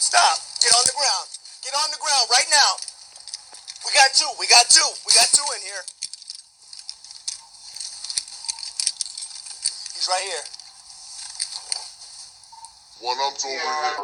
Stop. Get on the ground. Get on the ground right now. We got two. We got two. We got two in here. He's right here. One up's over here.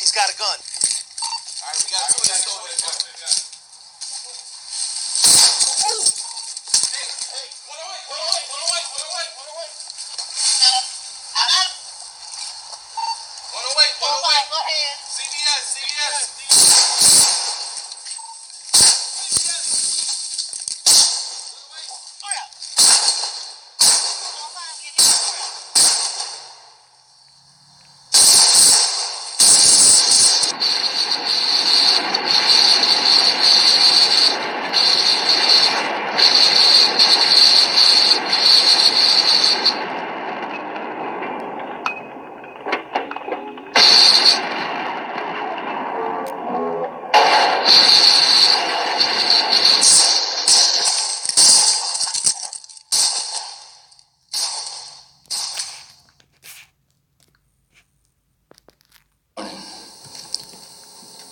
He's got a gun. All right, we got two that's over there.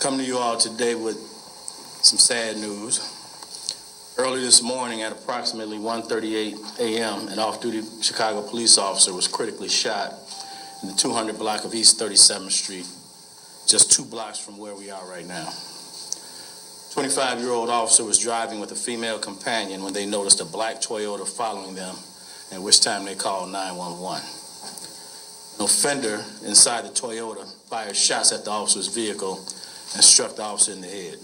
Come to you all today with some sad news. Early this morning at approximately 1:38 a.m., an off-duty Chicago police officer was critically shot in the 200 block of East 37th Street, just 2 blocks from where we are right now. 25-year-old officer was driving with a female companion when they noticed a black Toyota following them, at which time they called 911. An offender inside the Toyota fired shots at the officer's vehicle and struck the officer in the head.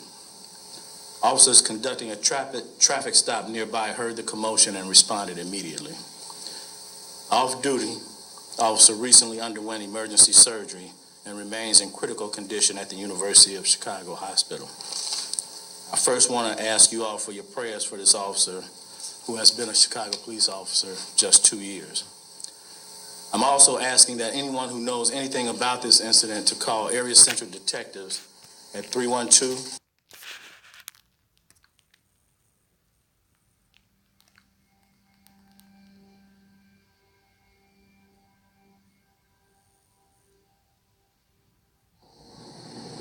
Officers conducting a traffic stop nearby heard the commotion and responded immediately. Off-duty officer recently underwent emergency surgery and remains in critical condition at the University of Chicago Hospital. I first want to ask you all for your prayers for this officer who has been a Chicago police officer just 2 years. I'm also asking that anyone who knows anything about this incident to call Area Central Detectives at 312.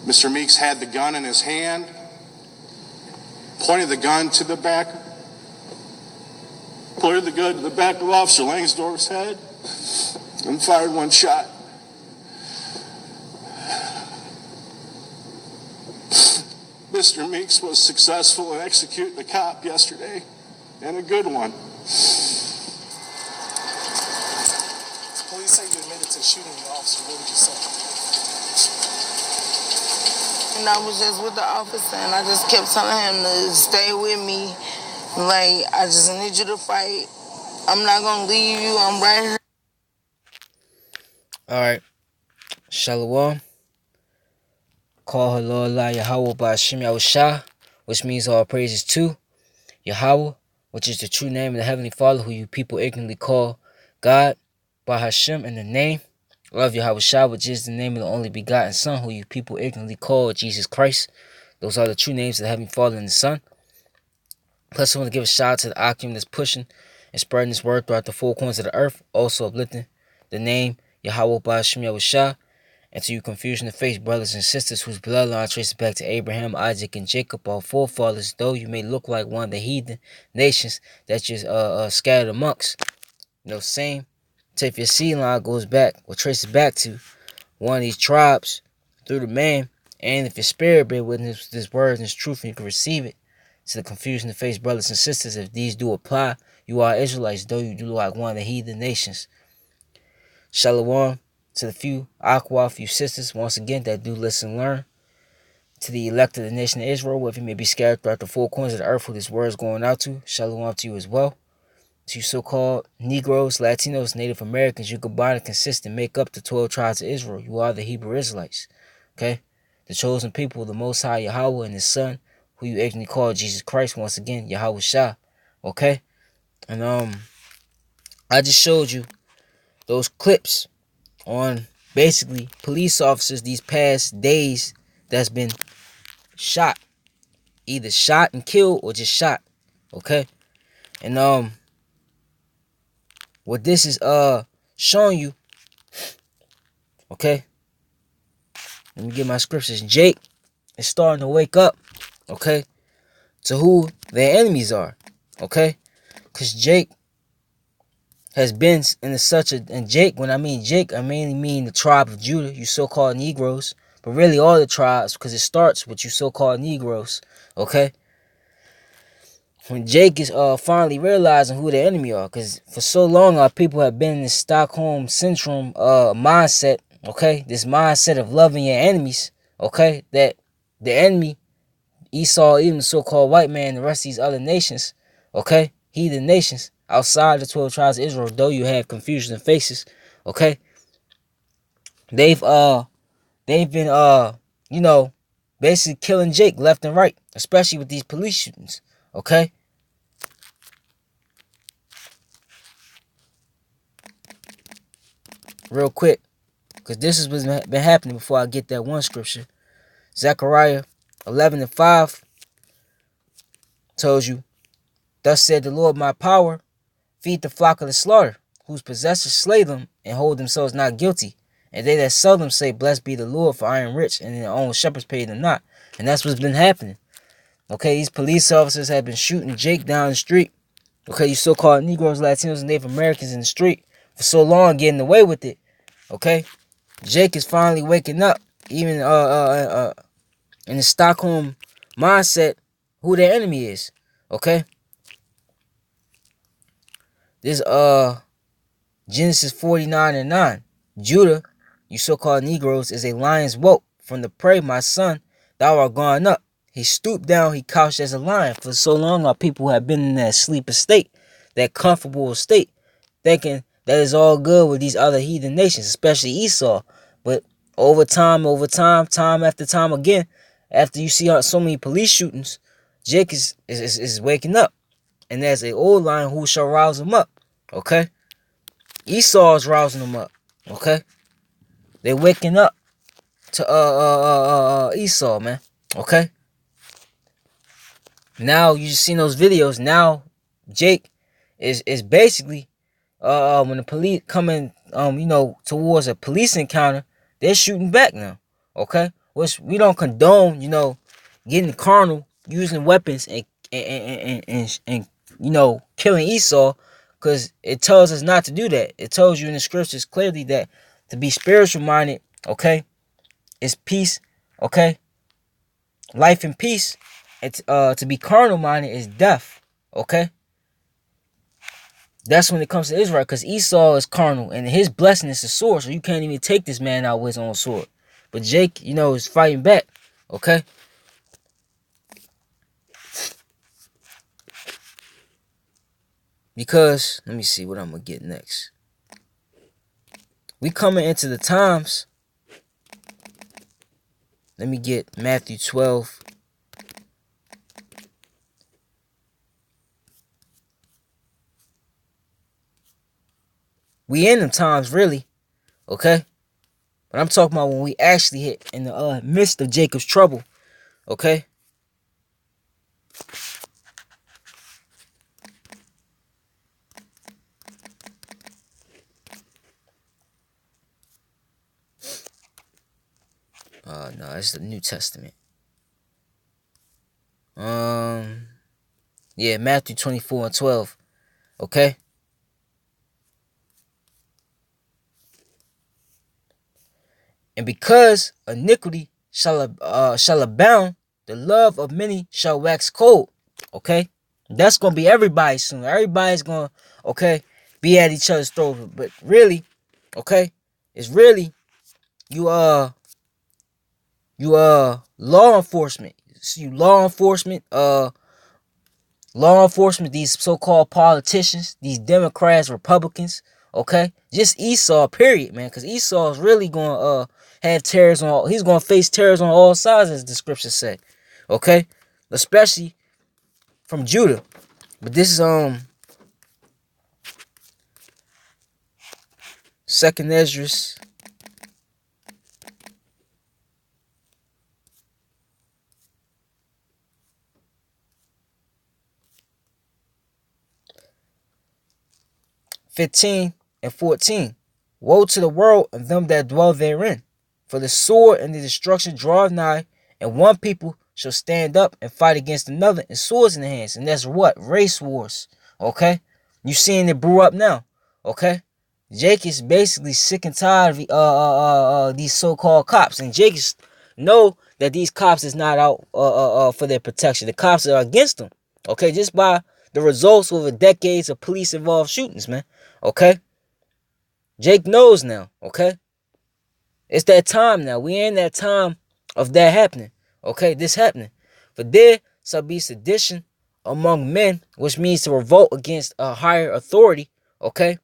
Mr. Meeks had the gun in his hand, pointed the gun to the back, pointed the gun to the back of Officer Langsdorf's head, and fired 1 shot. Mr. Meeks was successful in executing a cop yesterday, and a good one. Police say you admitted to shooting the officer. What would you say? And I was just with the officer, and I just kept telling him to stay with me. Like, I just need you to fight. I'm not going to leave you. I'm right here. All right. Shalom. Call her Lord Allah Yahweh Ba'ashim Yahushua, which means all praises to Yahweh, which is the true name of the Heavenly Father, who you people ignorantly call God, Bahashim, in the name of Yahushua, which is the name of the only begotten Son, who you people ignorantly call Jesus Christ. Those are the true names of the Heavenly Father and the Son. Plus, I want to give a shout out to the Akim that's pushing and spreading this word throughout the 4 corners of the earth, also uplifting the name Yahweh Ba'ashim Yahushua. And to you confusion of faith, brothers and sisters whose bloodline traces back to Abraham, Isaac, and Jacob, our forefathers, though you may look like one of the heathen nations that you're scattered amongst. You know, same. So if your seed line goes back or traces back to one of these tribes through the man, and if your spirit bear witness this word and this truth, and you can receive it, to the confusion of faith, brothers and sisters, if these do apply, you are Israelites, though you do look like one of the heathen nations. Shalom. To the few Aqua, few sisters, once again, that do listen and learn. To the elect of the nation of Israel, whether you may be scattered throughout the 4 corners of the earth who this word is going out to, shalom to you as well. To you so-called Negroes, Latinos, Native Americans, you combine and consist and make up the 12 tribes of Israel. You are the Hebrew Israelites. Okay? The chosen people, the Most High Yahweh and His Son, who you ignorantly call Jesus Christ, once again, Yahweh Shah. Okay? And I just showed you those clips on basically police officers these past days that's been shot, either shot and killed or just shot. Okay? And what this is showing you, okay? Let me get my scriptures. Jake is starting to wake up, okay, to who their enemies are, okay? Because Jake has been in such a, and Jake, when I mean Jake, I mainly mean the tribe of Judah, you so-called Negroes, but really all the tribes, because it starts with you so-called Negroes, okay? When Jake is finally realizing who the enemy are, because for so long our people have been in this Stockholm syndrome mindset, okay? This mindset of loving your enemies, okay? That the enemy, Esau, even the so-called white man, the rest of these other nations, okay? Heathen nations outside the 12 tribes of Israel, though you have confusion in faces, okay? They've been you know, basically killing Jake left and right, especially with these police shootings, okay? Real quick, because this is what's been happening before I get that one scripture. Zechariah 11:5 tells you, thus said the Lord my power, feed the flock of the slaughter, whose possessors slay them and hold themselves not guilty. And they that sell them say, blessed be the Lord, for I am rich, and their own shepherds pay them not. And that's what's been happening. Okay, these police officers have been shooting Jake down the street. Okay, you so-called Negroes, Latinos, and Native Americans in the street for so long, getting away with it. Okay, Jake is finally waking up, even in the Stockholm mindset, who their enemy is. Okay, this Genesis 49:9. Judah, you so-called Negroes, is a lion's whelp. From the prey, my son, thou art gone up. He stooped down, he couched as a lion. For so long, our people have been in that sleeper state, that comfortable state, thinking that is all good with these other heathen nations, especially Esau. But over time, time after time again, after you see so many police shootings, Jake is waking up. And there's an old lion who shall rouse him up. Okay? Esau is rousing them up. Okay? They're waking up to Esau, man. Okay? Now you just seen those videos. Now Jake is basically when the police coming towards a police encounter, they're shooting back now. Okay? Which we don't condone, getting carnal, using weapons and killing Esau, because it tells us not to do that. It tells you in the scriptures clearly that to be spiritual minded, okay, is peace, okay, life and peace. It's to be carnal minded is death, okay. That's when it comes to Israel, because Esau is carnal and his blessing is the sword, so you can't even take this man out with his own sword. But Jake, is fighting back, okay. Because let me see what I'm gonna get next. We coming into the times. Let me get Matthew 12. We in them times, really, okay? But I'm talking about when we actually hit in the midst of Jacob's trouble, okay? No, it's the New Testament. Yeah, Matthew 24:12, okay? And because iniquity shall abound, the love of many shall wax cold, okay? That's gonna be everybody soon. Everybody's gonna, okay, be at each other's throats. But really, okay, it's really you law enforcement. You law enforcement, these so-called politicians, these Democrats, Republicans, okay? Just Esau, period, man. Because Esau is really gonna have terrors on, he's gonna face terrors on all sides, as the scriptures say. Okay? Especially from Judah. But this is 2nd Esdras. (15 and 14). Woe to the world and them that dwell therein. For the sword and the destruction draweth nigh, and one people shall stand up and fight against another, and swords in the hands. And that's what? Race wars. Okay? You seeing it brew up now. Okay? Jake is basically sick and tired of these so-called cops. And Jake is know that these cops is not out for their protection. The cops are against them. Okay? Just by the results over decades of police-involved shootings, man. Okay? Jake knows now, okay? It's that time now. We in that time of that happening, okay? This happening. For there shall be sedition among men, which means to revolt against a higher authority, okay?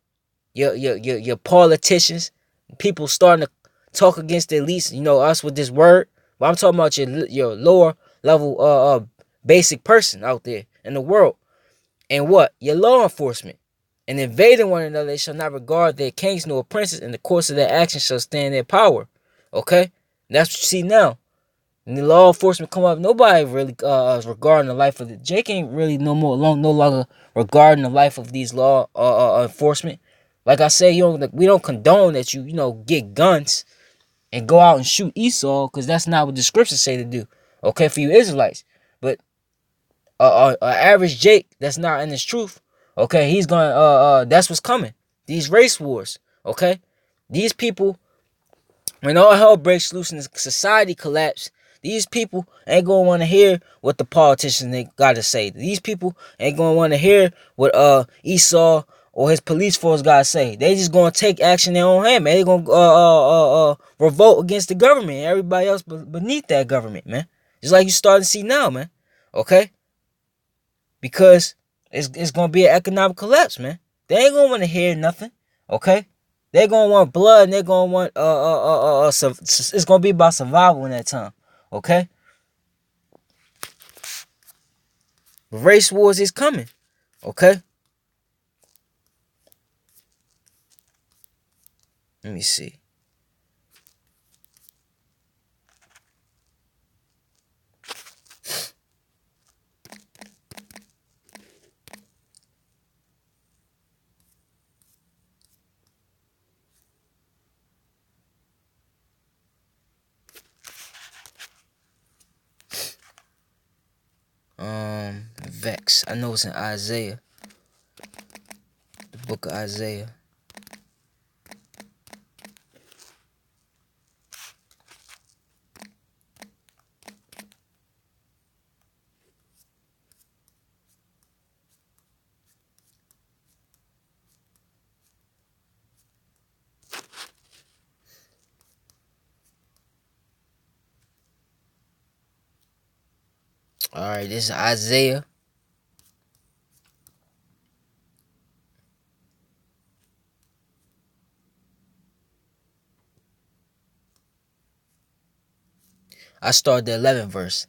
Your politicians, people starting to talk against the elites, us with this word. But I'm talking about your lower level basic person out there in the world. And what? Your law enforcement. And invading one another, they shall not regard their kings nor princes, and the course of their actions shall stand their power. Okay? And that's what you see now. And the law enforcement come up, nobody really is regarding the life of the Jake ain't really no longer regarding the life of these law enforcement. Like I say, we don't condone that you get guns and go out and shoot Esau, because that's not what the scriptures say to do. Okay, for you Israelites. But average Jake that's not in his truth, okay, he's gonna that's what's coming. These race wars, okay? These people, when all hell breaks loose and society collapse, these people ain't gonna want to hear what the politicians they gotta say. These people ain't gonna want to hear what Esau or his police force gotta say. They just gonna take action in their own hand, man. They gonna revolt against the government and everybody else beneath that government, man. Just like you starting to see now, man. Okay? Because it's gonna be an economic collapse, man. They ain't gonna want to hear nothing, okay? They're gonna want blood, and they're gonna want it's gonna be about survival in that time, okay? Race wars is coming, okay? Let me see. Vex. I know it's in Isaiah, the book of Isaiah. All right, this is Isaiah. I start the 11th verse.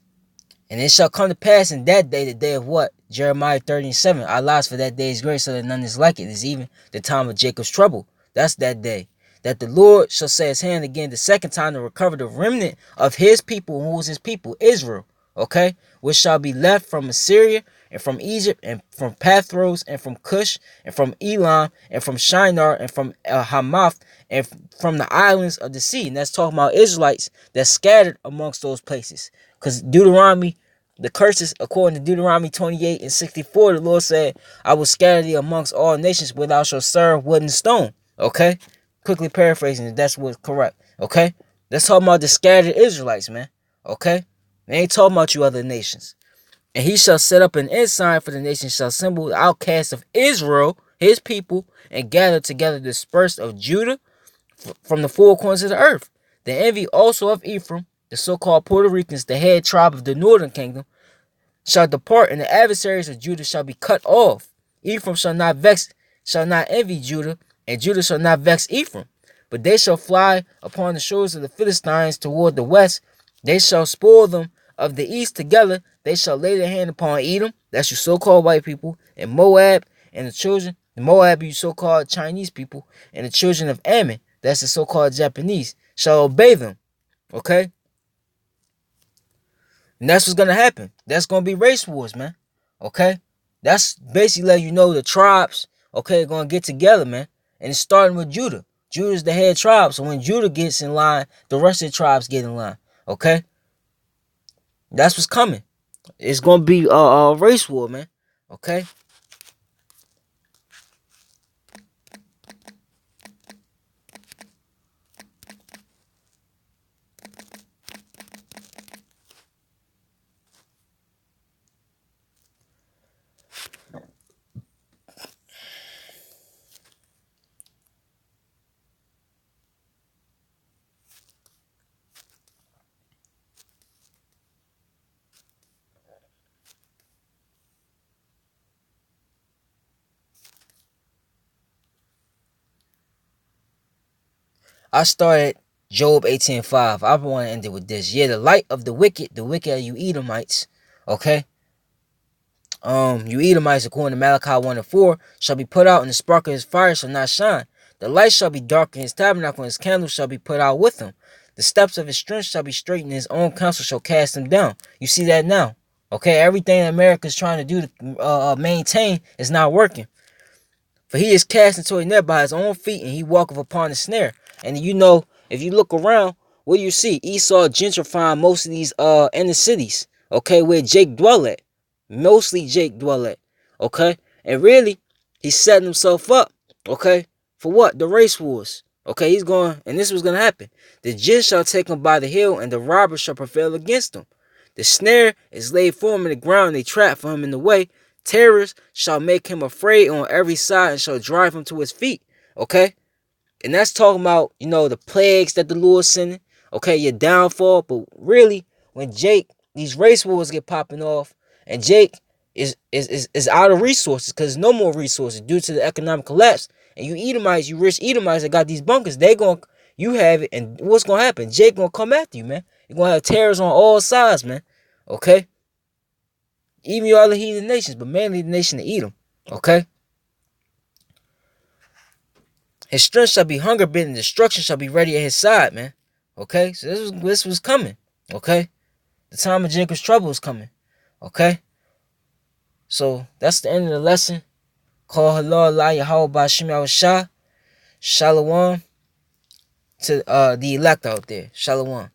And it shall come to pass in that day, the day of what? Jeremiah 30:7. Allah's for that day is great, so that none is like it. It is even the time of Jacob's trouble. That's that day. That the Lord shall set his hand again the second time to recover the remnant of his people, who is his people, Israel. Okay? Which shall be left from Assyria, and from Egypt, and from Pathros, and from Cush, and from Elam, and from Shinar, and from Hamath, and from the islands of the sea. And that's talking about Israelites that's scattered amongst those places. Because Deuteronomy, the curses, according to Deuteronomy 28:64, the Lord said, I will scatter thee amongst all nations where thou shalt serve wood and stone. Okay? Quickly paraphrasing it, that's what's correct. Okay? That's talking about the scattered Israelites, man. Okay? They ain't talking about you other nations. And he shall set up an ensign for the nations, shall assemble the outcasts of Israel, his people, and gather together the dispersed of Judah from the four corners of the earth. The envy also of Ephraim, the so-called Puerto Ricans, the head tribe of the northern kingdom, shall depart, and the adversaries of Judah shall be cut off. Ephraim shall not envy Judah, and Judah shall not vex Ephraim. But they shall fly upon the shores of the Philistines toward the west. They shall spoil them of the east together. They shall lay their hand upon Edom, that's your so-called white people, and Moab, and the Moab, you so-called Chinese people, and the children of Ammon, that's the so-called Japanese, shall obey them. Okay? And that's what's going to happen. That's going to be race wars, man. Okay? That's basically letting you know the tribes, okay, are going to get together, man. And it's starting with Judah. Judah's the head tribe. So when Judah gets in line, the rest of the tribes get in line. Okay? That's what's coming. It's gonna be a race war, man. Okay? I started Job 18:5. I want to end it with this. Yeah, the light of the wicked are you Edomites. Okay? You Edomites, according to Malachi 1:4, shall be put out, and the spark of his fire shall not shine. The light shall be dark in his tabernacle, and his candle shall be put out with him. The steps of his strength shall be straight, and his own counsel shall cast him down. You see that now. Okay, everything that America is trying to do to maintain is not working. For he is cast into a net by his own feet, and he walketh upon the snare. And you know, if you look around, what do you see? Esau gentrifying most of these inner cities. Okay, where Jake dwell at. Mostly Jake dwell at. Okay? And really, he's setting himself up. Okay? For what? The race wars. Okay, he's going, and this was going to happen. The gin shall take him by the heel, and the robber shall prevail against him. The snare is laid for him in the ground, and they trap for him in the way. Terrors shall make him afraid on every side, and shall drive him to his feet. Okay? And that's talking about, you know, the plagues that the Lord's sending. Okay, your downfall. But really, when Jake, these race wars get popping off, and Jake is out of resources, because there's no more resources due to the economic collapse. And you Edomites, you rich Edomites that got these bunkers, you have it, and what's gonna happen? Jake gonna come after you, man. You're gonna have terrors on all sides, man. Okay? Even your other heathen nations, but mainly the nation of Edom. Okay? His strength shall be hunger bitten, and destruction shall be ready at his side, man. Okay? So this was coming. Okay? The time of Jacob's trouble is coming. Okay? So that's the end of the lesson. Call Halal La Yahweh Bashim Shah. Shalom to the elect out there. Shalom.